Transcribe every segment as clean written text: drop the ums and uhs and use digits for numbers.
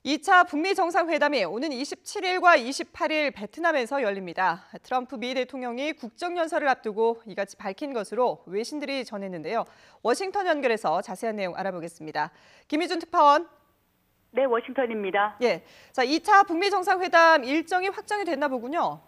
2차 북미 정상회담이 오는 27일과 28일 베트남에서 열립니다. 트럼프 미 대통령이 국정연설을 앞두고 이같이 밝힌 것으로 외신들이 전했는데요. 워싱턴 연결해서 자세한 내용 알아보겠습니다. 김희준 특파원. 네, 워싱턴입니다. 예, 자, 2차 북미 정상회담 일정이 확정이 됐나 보군요.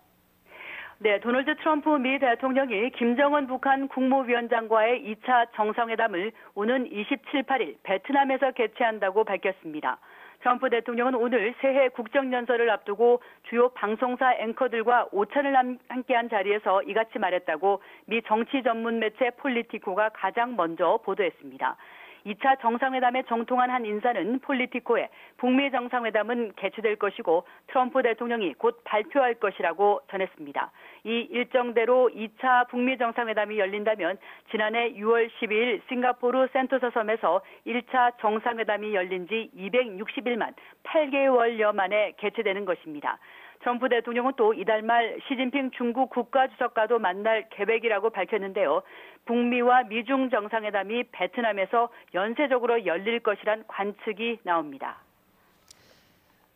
네, 도널드 트럼프 미 대통령이 김정은 북한 국무위원장과의 2차 정상회담을 오는 27, 8일 베트남에서 개최한다고 밝혔습니다. 트럼프 대통령은 오늘 새해 국정연설을 앞두고 주요 방송사 앵커들과 오찬을 함께한 자리에서 이같이 말했다고 미 정치 전문 매체 폴리티코가 가장 먼저 보도했습니다. 2차 정상회담에 정통한 한 인사는 폴리티코에 북미 정상회담은 개최될 것이고 트럼프 대통령이 곧 발표할 것이라고 전했습니다. 이 일정대로 2차 북미 정상회담이 열린다면 지난해 6월 12일 싱가포르 센토사 섬에서 1차 정상회담이 열린 지 260일만 8개월여 만에 개최되는 것입니다. 트럼프 대통령은 또 이달 말 시진핑 중국 국가주석과도 만날 계획이라고 밝혔는데요. 북미와 미중 정상회담이 베트남에서 연쇄적으로 열릴 것이란 관측이 나옵니다.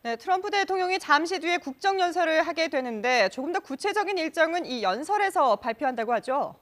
네, 트럼프 대통령이 잠시 뒤에 국정연설을 하게 되는데 조금 더 구체적인 일정은 이 연설에서 발표한다고 하죠?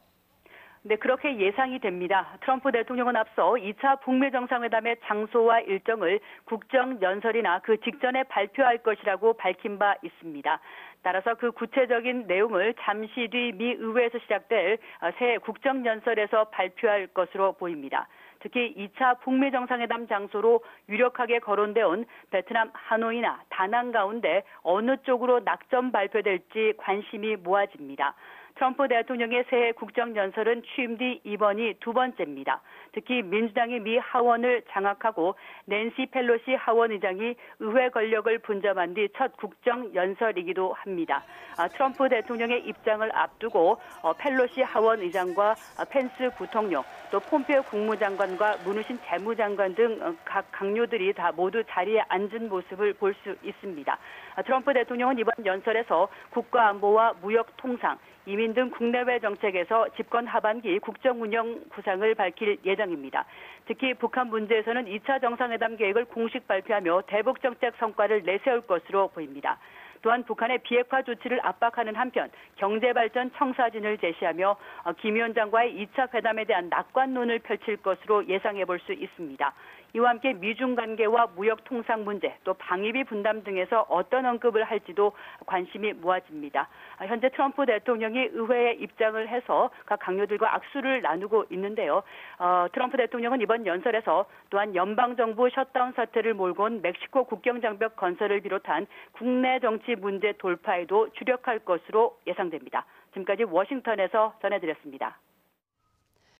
네, 그렇게 예상이 됩니다. 트럼프 대통령은 앞서 2차 북미 정상회담의 장소와 일정을 국정연설이나 그 직전에 발표할 것이라고 밝힌 바 있습니다. 따라서 그 구체적인 내용을 잠시 뒤 미 의회에서 시작될 새 국정연설에서 발표할 것으로 보입니다. 특히 2차 북미 정상회담 장소로 유력하게 거론되어 온 베트남 하노이나 다낭 가운데 어느 쪽으로 낙점 발표될지 관심이 모아집니다. 트럼프 대통령의 새해 국정연설은 취임 뒤 이번이 두 번째입니다. 특히 민주당이 미 하원을 장악하고 낸시 펠로시 하원 의장이 의회 권력을 분점한 뒤 첫 국정연설이기도 합니다. 트럼프 대통령의 입장을 앞두고 펠로시 하원 의장과 펜스 부통령, 또 폼페오 국무장관과 문우신 재무장관 등 각 강요들이 다 모두 자리에 앉은 모습을 볼 수 있습니다. 트럼프 대통령은 이번 연설에서 국가안보와 무역 통상, 이민 등 국내외 정책에서 집권 하반기 국정운영 구상을 밝힐 예정입니다. 특히 북한 문제에서는 2차 정상회담 계획을 공식 발표하며 대북 정책 성과를 내세울 것으로 보입니다. 또한 북한의 비핵화 조치를 압박하는 한편 경제발전 청사진을 제시하며 김 위원장과의 2차 회담에 대한 낙관론을 펼칠 것으로 예상해 볼 수 있습니다. 이와 함께 미중 관계와 무역 통상 문제, 또 방위비 분담 등에서 어떤 언급을 할지도 관심이 모아집니다. 현재 트럼프 대통령이 의회에 입장을 해서 각 강요들과 악수를 나누고 있는데요. 트럼프 대통령은 이번 연설에서 또한 연방정부 셧다운 사태를 몰고 온 멕시코 국경장벽 건설을 비롯한 국내 정치 문제 돌파에도 주력할 것으로 예상됩니다. 지금까지 워싱턴에서 전해드렸습니다.